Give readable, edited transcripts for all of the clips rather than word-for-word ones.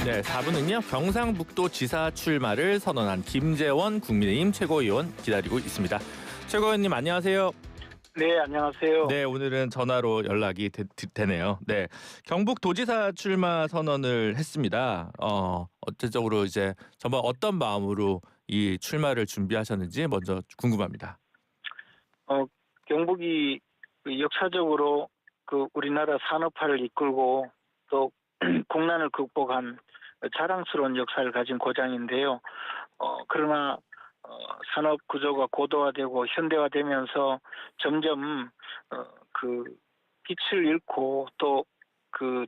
네, 4부는요. 경상북도 지사 출마를 선언한 김재원 국민의힘 최고위원 기다리고 있습니다. 최고위원님 안녕하세요. 네, 안녕하세요. 네, 오늘은 전화로 연락이 되네요. 네, 경북도지사 출마 선언을 했습니다. 어쨌적으로 이제 정말 어떤 마음으로 이 출마를 준비하셨는지 먼저 궁금합니다. 경북이 역사적으로 우리나라 산업화를 이끌고 또 국난을 극복한 자랑스러운 역사를 가진 고장인데요. 그러나 산업 구조가 고도화되고 현대화되면서 점점 빛을 잃고 또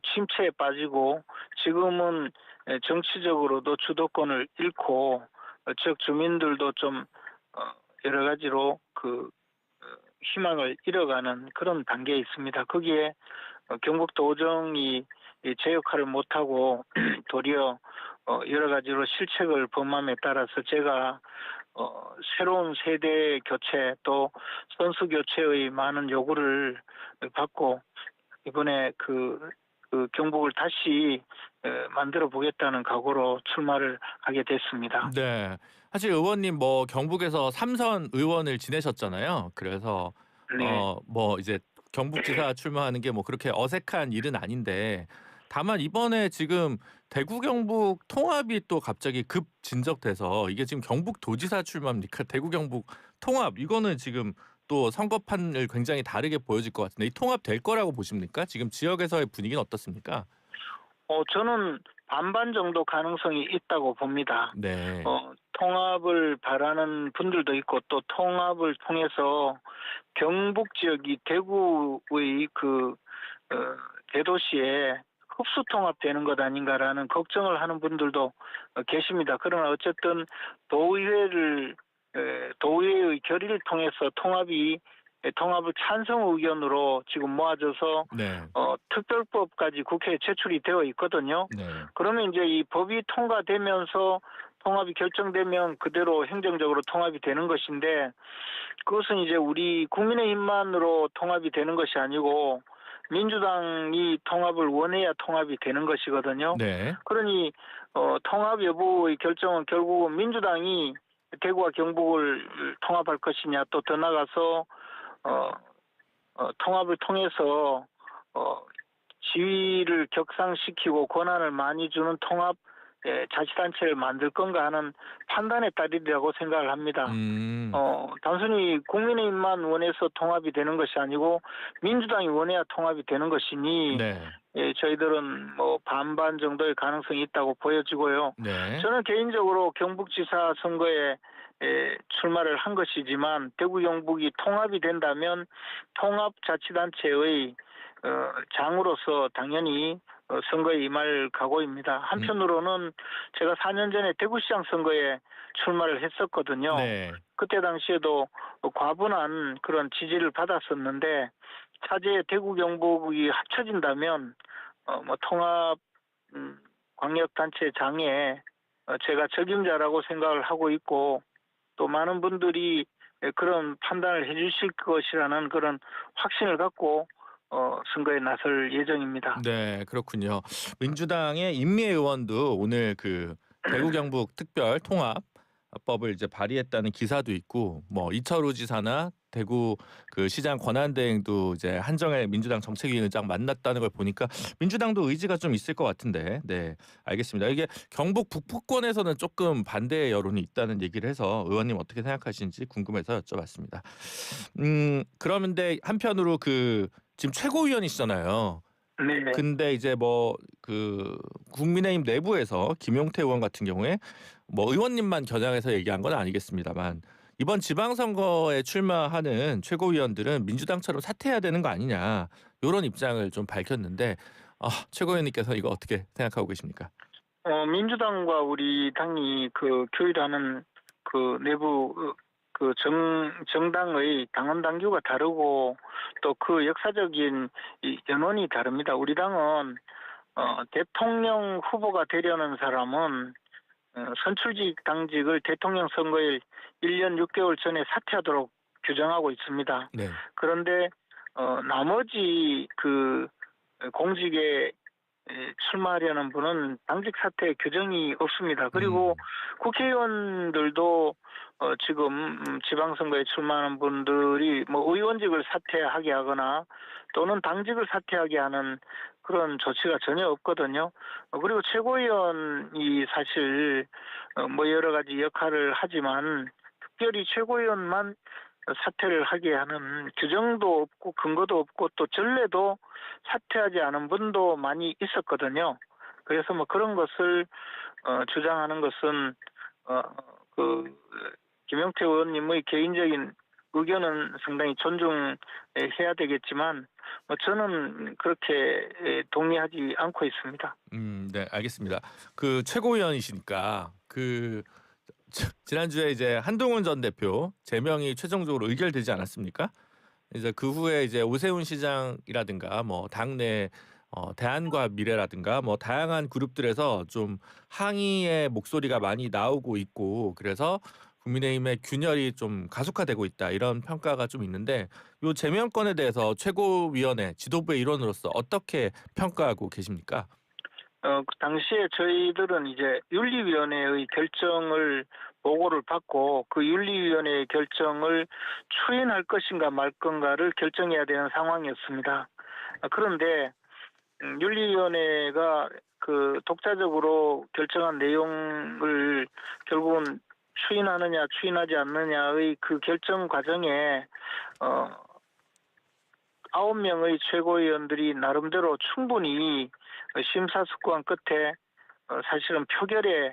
침체에 빠지고 지금은 정치적으로도 주도권을 잃고 지역 주민들도 좀 여러 가지로 희망을 잃어가는 그런 단계에 있습니다. 거기에 경북도 오정이 제 역할을 못하고 도리어 여러 가지로 실책을 범함에 따라서 제가 새로운 세대 교체 또 선수 교체의 많은 요구를 받고 이번에 경북을 다시 만들어 보겠다는 각오로 출마를 하게 됐습니다. 네, 사실 의원님 경북에서 3선 의원을 지내셨잖아요. 그래서 네. 이제 경북지사 출마하는 게 그렇게 어색한 일은 아닌데 다만 이번에 지금 대구 경북 통합이 또 갑자기 급 진적돼서 이게 지금 경북도지사 출마입니까? 대구 경북 통합 이거는 지금 또 선거판을 굉장히 다르게 보여질 것 같은데 이 통합 될 거라고 보십니까? 지금 지역에서의 분위기는 어떻습니까? 저는 반반 정도 가능성이 있다고 봅니다. 네. 통합을 바라는 분들도 있고 또 통합을 통해서 경북 지역이 대구의 대도시에 흡수 통합되는 것 아닌가라는 걱정을 하는 분들도 계십니다. 그러나 어쨌든 도의회의 결의를 통해서 통합을 찬성 의견으로 지금 모아져서 네. 특별법까지 국회에 제출이 되어 있거든요. 네. 그러면 이제 이 법이 통과되면서 통합이 결정되면 그대로 행정적으로 통합이 되는 것인데 그것은 이제 우리 국민의힘만으로 통합이 되는 것이 아니고 민주당이 통합을 원해야 통합이 되는 것이거든요. 네. 그러니 통합 여부의 결정은 결국은 민주당이 대구와 경북을 통합할 것이냐 또 더 나아가서 통합을 통해서 지위를 격상시키고 권한을 많이 주는 통합 자치단체를 만들 건가 하는 판단에 따르리라고 생각을 합니다. 단순히 국민의힘만 원해서 통합이 되는 것이 아니고 민주당이 원해야 통합이 되는 것이니 네. 저희들은 반반 정도의 가능성이 있다고 보여지고요. 네. 저는 개인적으로 경북지사 선거에 출마를 한 것이지만 대구 경북이 통합이 된다면 통합자치단체의 장으로서 당연히 선거에 임할 각오입니다. 한편으로는 제가 4년 전에 대구시장 선거에 출마를 했었거든요. 네. 그때 당시에도 과분한 그런 지지를 받았었는데 차제에 대구 경북이 합쳐진다면 통합 광역단체 장에 제가 적임자라고 생각을 하고 있고 또 많은 분들이 그런 판단을 해주실 것이라는 그런 확신을 갖고 선거에 나설 예정입니다. 네, 그렇군요. 민주당의 임미애 의원도 오늘 대구 경북 특별 통합법을 이제 발의했다는 기사도 있고 이철우 지사나 대구 시장 권한대행도 이제 한정혜 민주당 정책위원장 만났다는 걸 보니까 민주당도 의지가 좀 있을 것 같은데, 네, 알겠습니다. 이게 경북 북부권에서는 조금 반대 여론이 있다는 얘기를 해서 의원님 어떻게 생각하시는지 궁금해서 여쭤봤습니다. 그런데 한편으로 지금 최고위원이시잖아요. 네. 근데 이제 국민의힘 내부에서 김용태 의원 같은 경우에 의원님만 겨냥해서 얘기한 건 아니겠습니다만 이번 지방선거에 출마하는 최고위원들은 민주당처럼 사퇴해야 되는 거 아니냐 이런 입장을 좀 밝혔는데 최고위원님께서 이거 어떻게 생각하고 계십니까? 민주당과 우리 당이 교일하는 내부 정당의 당원 당규가 다르고 또 역사적인 연원이 다릅니다. 우리 당은 대통령 후보가 되려는 사람은 선출직 당직을 대통령 선거일 1년 6개월 전에 사퇴하도록 규정하고 있습니다. 네. 그런데 나머지 공직에 출마하려는 분은 당직 사퇴 규정이 없습니다. 그리고 음. 국회의원들도 지금 지방선거에 출마하는 분들이 뭐 의원직을 사퇴하게 하거나 또는 당직을 사퇴하게 하는 그런 조치가 전혀 없거든요. 그리고 최고위원이 사실 뭐 여러 가지 역할을 하지만 특별히 최고위원만 사퇴를 하게 하는 규정도 없고 근거도 없고 또 전례도 사퇴하지 않은 분도 많이 있었거든요. 그래서 뭐 그런 것을 주장하는 것은 그 김용태 의원님의 개인적인 의견은 상당히 존중해야 되겠지만 뭐 저는 그렇게 동의하지 않고 있습니다. 네, 알겠습니다. 그 최고위원이시니까 그 지난주에 이제 한동훈 전 대표 제명이 최종적으로 의결되지 않았습니까? 이제 그 후에 이제 오세훈 시장이라든가 뭐 당내 대안과 미래라든가 뭐 다양한 그룹들에서 좀 항의의 목소리가 많이 나오고 있고 그래서 국민의힘의 균열이 좀 가속화되고 있다 이런 평가가 좀 있는데 요 제명권에 대해서 최고위원회 지도부의 일원으로서 어떻게 평가하고 계십니까? 그 당시에 저희들은 이제 윤리위원회의 결정을 보고를 받고 그 윤리위원회의 결정을 추인할 것인가 말 건가를 결정해야 되는 상황이었습니다. 그런데 윤리위원회가 그 독자적으로 결정한 내용을 결국은 추인하느냐 추인하지 않느냐의 그 결정 과정에 9명의 최고위원들이 나름대로 충분히 심사숙고한 끝에 사실은 표결에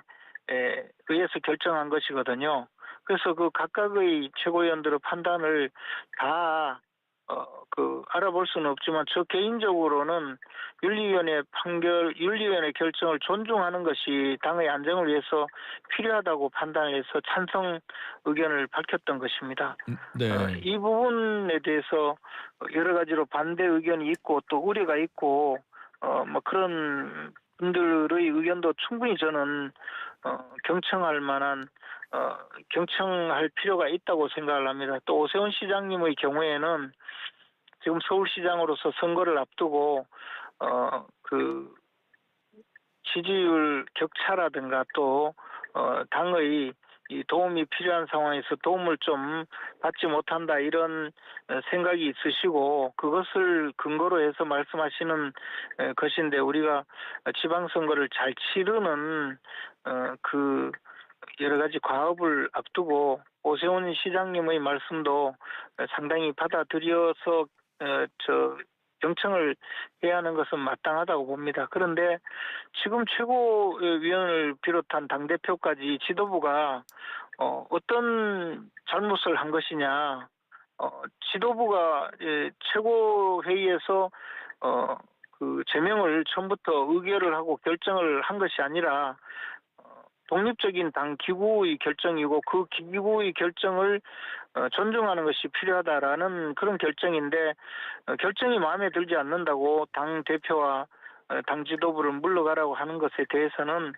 의해서 결정한 것이거든요. 그래서 그 각각의 최고위원들의 판단을 다 알아볼 수는 없지만 저 개인적으로는 윤리위원회 결정을 존중하는 것이 당의 안정을 위해서 필요하다고 판단해서 찬성 의견을 밝혔던 것입니다. 네. 이 부분에 대해서 여러 가지로 반대 의견이 있고 또 우려가 있고 뭐 그런 분들의 의견도 충분히 저는 경청할 필요가 있다고 생각을 합니다. 또 오세훈 시장님의 경우에는 지금 서울시장으로서 선거를 앞두고 그 지지율 격차라든가 또 당의 이 도움이 필요한 상황에서 도움을 좀 받지 못한다 이런 생각이 있으시고 그것을 근거로 해서 말씀하시는 것인데 우리가 지방선거를 잘 치르는 그 여러 가지 과업을 앞두고 오세훈 시장님의 말씀도 상당히 받아들여서 경청을 해야 하는 것은 마땅하다고 봅니다. 그런데 지금 최고위원을 비롯한 당대표까지 지도부가 어떤 잘못을 한 것이냐 지도부가 최고회의에서 그 제명을 처음부터 의결을 하고 결정을 한 것이 아니라 독립적인 당 기구의 결정이고 그 기구의 결정을 존중하는 것이 필요하다라는 그런 결정인데 결정이 마음에 들지 않는다고 당 대표와 당 지도부를 물러가라고 하는 것에 대해서는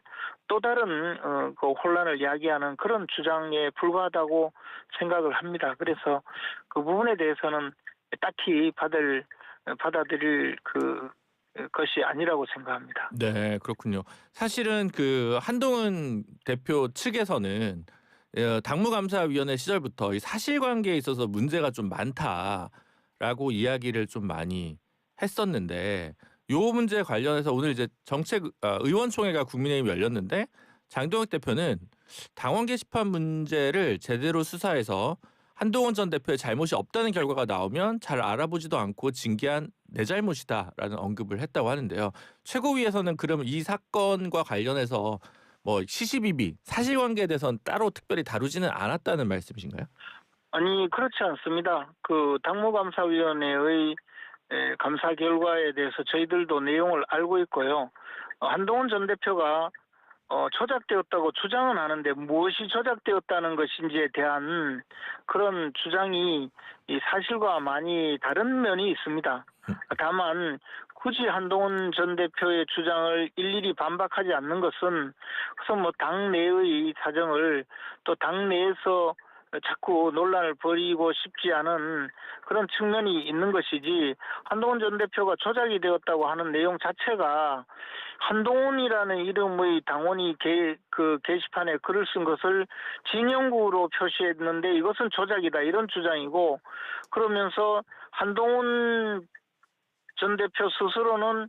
또 다른 그 혼란을 야기하는 그런 주장에 불과하다고 생각을 합니다. 그래서 그 부분에 대해서는 딱히 받아들일 것이 아니라고 생각합니다. 네, 그렇군요. 사실은 그 한동훈 대표 측에서는 당무감사위원회 시절부터 이 사실관계에 있어서 문제가 좀 많다라고 이야기를 좀 많이 했었는데 요 문제 관련해서 오늘 이제 의원총회가 국민의힘 열렸는데 장동혁 대표는 당원 게시판 문제를 제대로 수사해서 한동훈 전 대표의 잘못이 없다는 결과가 나오면 잘 알아보지도 않고 징계한 내 잘못이다라는 언급을 했다고 하는데요. 최고위에서는 그러면 이 사건과 관련해서 뭐 시시비비 사실관계에 대해서는 따로 특별히 다루지는 않았다는 말씀이신가요? 아니 그렇지 않습니다. 그 당무감사위원회의 감사 결과에 대해서 저희들도 내용을 알고 있고요. 한동훈 전 대표가 조작되었다고 주장은 하는데 무엇이 조작되었다는 것인지에 대한 그런 주장이 이 사실과 많이 다른 면이 있습니다. 다만 굳이 한동훈 전 대표의 주장을 일일이 반박하지 않는 것은 우선 뭐 당내의 사정을 또 당내에서 자꾸 논란을 벌이고 싶지 않은 그런 측면이 있는 것이지, 한동훈 전 대표가 조작이 되었다고 하는 내용 자체가 한동훈이라는 이름의 당원이 게시판에 글을 쓴 것을 진영구로 표시했는데 이것은 조작이다, 이런 주장이고, 그러면서 한동훈 전 대표 스스로는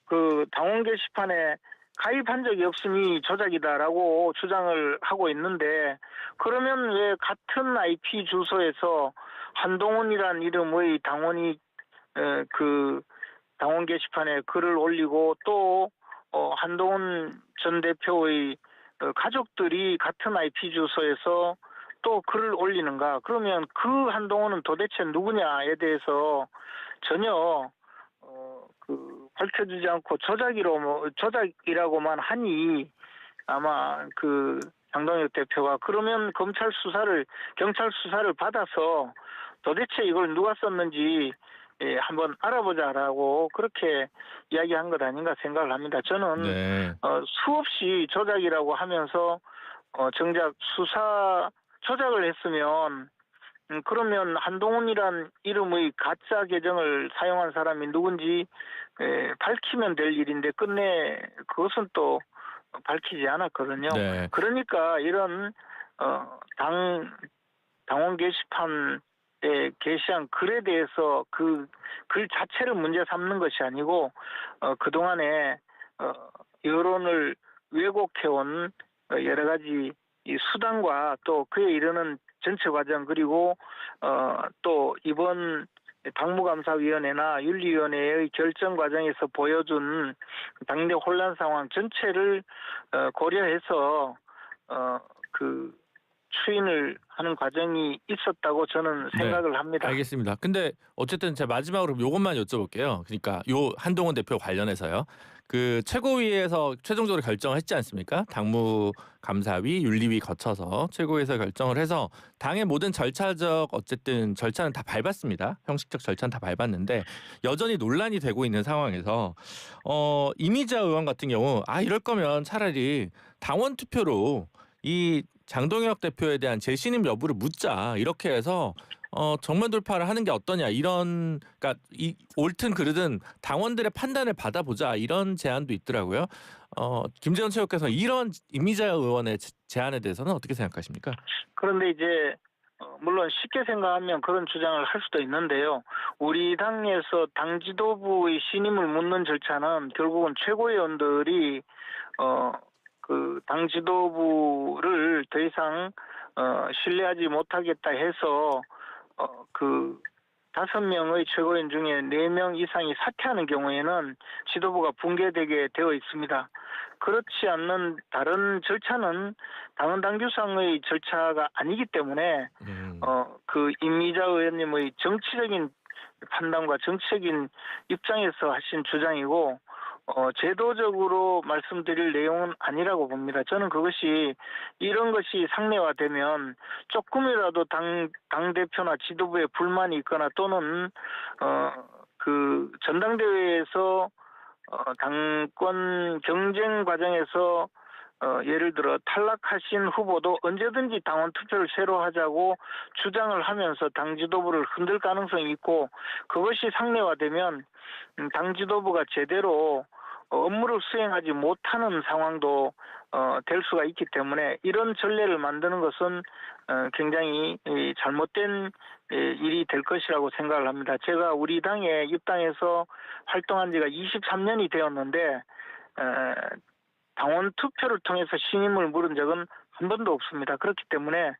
그 당원 게시판에 가입한 적이 없으니 조작이다라고 주장을 하고 있는데, 그러면 왜 같은 IP 주소에서 한동훈이란 이름의 당원이 그 당원 게시판에 글을 올리고 또 한동훈 전 대표의 가족들이 같은 IP 주소에서 또 글을 올리는가? 그러면 그 한동훈은 도대체 누구냐에 대해서 전혀 밝혀주지 않고 조작이라고만 하니, 아마 그 장동혁 대표가 그러면 경찰 수사를 받아서 도대체 이걸 누가 썼는지 한번 알아보자라고 그렇게 이야기한 것 아닌가 생각을 합니다. 저는 네. 수없이 조작이라고 하면서 정작 조작을 했으면 그러면 한동훈이란 이름의 가짜 계정을 사용한 사람이 누군지 밝히면 될 일인데 끝내 그것은 또 밝히지 않았거든요. 네. 그러니까 이런 당원 게시판에 게시한 글에 대해서 그 글 자체를 문제 삼는 것이 아니고 그동안에 여론을 왜곡해온 여러 가지 이 수단과 또 그에 이르는 전체 과정, 그리고 또 이번 당무감사위원회나 윤리위원회의 결정 과정에서 보여준 당내 혼란 상황 전체를 고려해서 그 추인을 하는 과정이 있었다고 저는 생각을 합니다. 알겠습니다. 근데 어쨌든 제가 마지막으로 요것만 여쭤볼게요. 그러니까 요 한동훈 대표 관련해서요. 그 최고위에서 최종적으로 결정을 했지 않습니까? 당무감사위, 윤리위 거쳐서 최고위에서 결정을 해서 당의 모든 절차적 어쨌든 절차는 다 밟았습니다. 형식적 절차는 다 밟았는데 여전히 논란이 되고 있는 상황에서 이미자 의원 같은 경우 이럴 거면 차라리 당원 투표로 이 장동혁 대표에 대한 재신임 여부를 묻자, 이렇게 해서 정면 돌파를 하는 게 어떠냐, 이런, 그러니까 이 옳든 그르든 당원들의 판단을 받아보자, 이런 제안도 있더라고요. 김재원 최고께서 이런 이미자 의원의 제안에 대해서는 어떻게 생각하십니까? 그런데 이제 물론 쉽게 생각하면 그런 주장을 할 수도 있는데요. 우리 당에서 당 지도부의 신임을 묻는 절차는 결국은 최고위원들이 그 당 지도부를 더 이상 신뢰하지 못하겠다 해서 그 5명의 최고위원 중에 4명 이상이 사퇴하는 경우에는 지도부가 붕괴되게 되어 있습니다. 그렇지 않는 다른 절차는 당헌 당규상의 절차가 아니기 때문에 그 임미자 의원님의 정치적인 판단과 정치적인 입장에서 하신 주장이고 제도적으로 말씀드릴 내용은 아니라고 봅니다. 저는 그것이 이런 것이 상례화되면 조금이라도 당 대표나 지도부에 불만이 있거나 또는 그 전당대회에서 당권 경쟁 과정에서 예를 들어 탈락하신 후보도 언제든지 당원 투표를 새로 하자고 주장을 하면서 당 지도부를 흔들 가능성이 있고, 그것이 상례화되면 당 지도부가 제대로 업무를 수행하지 못하는 상황도 될 수가 있기 때문에 이런 전례를 만드는 것은 굉장히 잘못된 일이 될 것이라고 생각을 합니다. 제가 우리 당에 입당해서 활동한 지가 23년이 되었는데 당원 투표를 통해서 신임을 물은 적은 한 번도 없습니다. 그렇기 때문에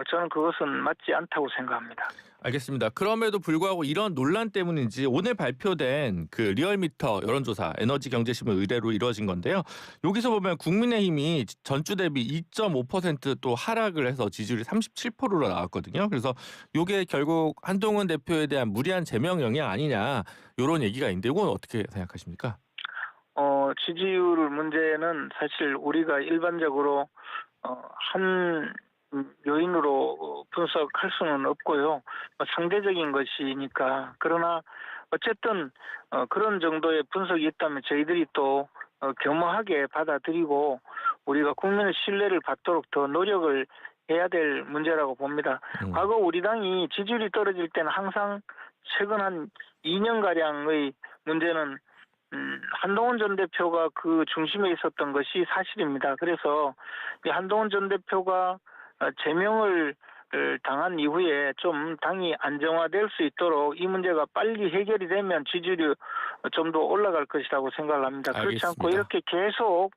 저는 그것은 맞지 않다고 생각합니다. 알겠습니다. 그럼에도 불구하고 이런 논란 때문인지 오늘 발표된 그 리얼미터 여론조사 에너지 경제신문 의뢰로 이루어진 건데요. 여기서 보면 국민의힘이 전주 대비 2.5% 또 하락을 해서 지지율이 37%로 나왔거든요. 그래서 이게 결국 한동훈 대표에 대한 무리한 제명 영향 아니냐, 이런 얘기가 있는데 이건 어떻게 생각하십니까? 지지율 문제는 사실 우리가 일반적으로 한 요인으로 분석할 수는 없고요. 상대적인 것이니까. 그러나 어쨌든 그런 정도의 분석이 있다면 저희들이 또 겸허하게 받아들이고 우리가 국민의 신뢰를 받도록 더 노력을 해야 될 문제라고 봅니다. 과거 우리 당이 지지율이 떨어질 때는 항상 최근 한 2년가량의 문제는 한동훈 전 대표가 그 중심에 있었던 것이 사실입니다. 그래서 이 한동훈 전 대표가 제명을 당한 이후에 좀 당이 안정화될 수 있도록 이 문제가 빨리 해결이 되면 지지율이 좀 더 올라갈 것이라고 생각을 합니다. 그렇지 않고 알겠습니다. 이렇게 계속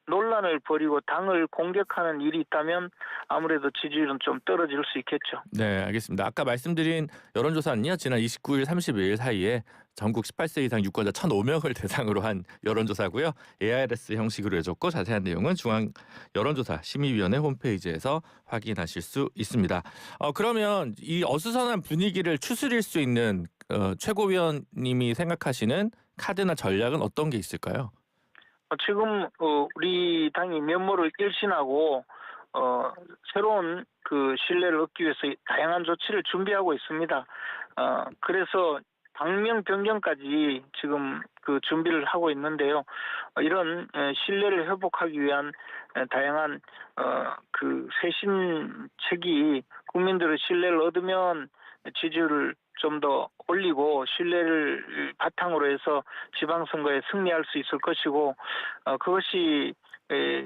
논란을 벌이고 당을 공격하는 일이 있다면 아무래도 지지율은 좀 떨어질 수 있겠죠. 네, 알겠습니다. 아까 말씀드린 여론조사는요, 지난 29일, 30일 사이에 전국 18세 이상 유권자 1,005명을 대상으로 한 여론조사고요. ARS 형식으로 해줬고 자세한 내용은 중앙 여론조사 심의위원회 홈페이지에서 확인하실 수 있습니다. 그러면 이 어수선한 분위기를 추스릴 수 있는 최고위원님이 생각하시는 카드나 전략은 어떤 게 있을까요? 지금 우리 당이 면모를 일신하고 새로운 그 신뢰를 얻기 위해서 다양한 조치를 준비하고 있습니다. 그래서 당명 변경까지 지금 그 준비를 하고 있는데요. 이런 신뢰를 회복하기 위한 다양한 그 쇄신책이 국민들의 신뢰를 얻으면 지지율을 좀 더 올리고 신뢰를 바탕으로 해서 지방선거에 승리할 수 있을 것이고 그것이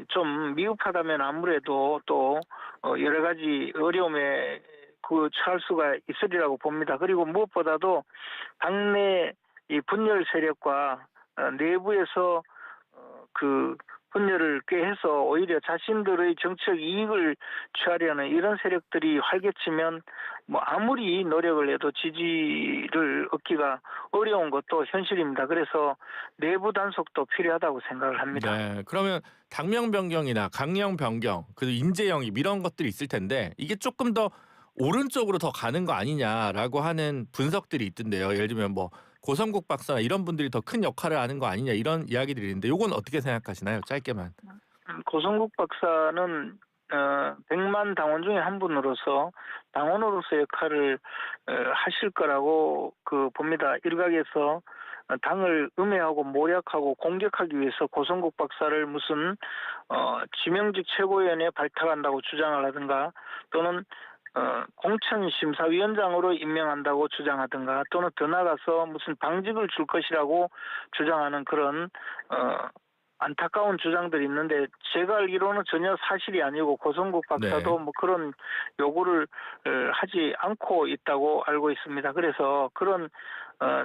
좀 미흡하다면 아무래도 또 여러 가지 어려움에 처할 수가 있으리라고 봅니다. 그리고 무엇보다도 당내 이 분열 세력과 내부에서 그 분열을 꾀해서 오히려 자신들의 정치적 이익을 취하려는 이런 세력들이 활개치면 뭐 아무리 노력을 해도 지지를 얻기가 어려운 것도 현실입니다. 그래서 내부 단속도 필요하다고 생각을 합니다. 네, 그러면 당명 변경이나 강령 변경, 그리고 인재 영입 이런 것들이 있을 텐데 이게 조금 더 오른쪽으로 더 가는 거 아니냐라고 하는 분석들이 있던데요. 예를 들면 뭐 고성국 박사나 이런 분들이 더 큰 역할을 하는 거 아니냐 이런 이야기들이 있는데 이건 어떻게 생각하시나요? 짧게만. 고성국 박사는 100만 당원 중에 한 분으로서 당원으로서 역할을 하실 거라고 봅니다. 일각에서 당을 음해하고 모략하고 공격하기 위해서 고성국 박사를 무슨 지명직 최고위원회에 발탁한다고 주장을 하든가 또는 공천심사위원장으로 임명한다고 주장하든가 또는 더 나아가서 무슨 방직을 줄 것이라고 주장하는 그런 안타까운 주장들이 있는데 제가 알기로는 전혀 사실이 아니고 고성국 박사도 네. 뭐 그런 요구를 하지 않고 있다고 알고 있습니다. 그래서 그런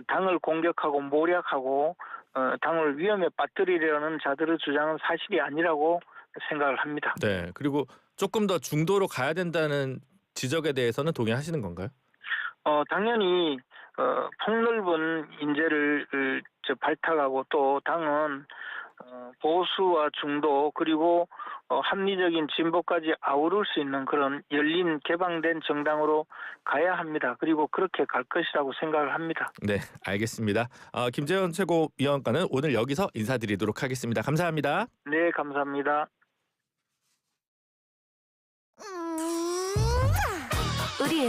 당을 공격하고 모략하고 당을 위험에 빠뜨리려는 자들의 주장은 사실이 아니라고 생각을 합니다. 네. 그리고 조금 더 중도로 가야 된다는 지적에 대해서는 동의하시는 건가요? 당연히 폭넓은 인재를 발탁하고 또 당은 보수와 중도 그리고 합리적인 진보까지 아우를 수 있는 그런 열린 개방된 정당으로 가야 합니다. 그리고 그렇게 갈 것이라고 생각을 합니다. 네, 알겠습니다. 김재원 최고위원과는 오늘 여기서 인사드리도록 하겠습니다. 감사합니다. 네, 감사합니다. 우리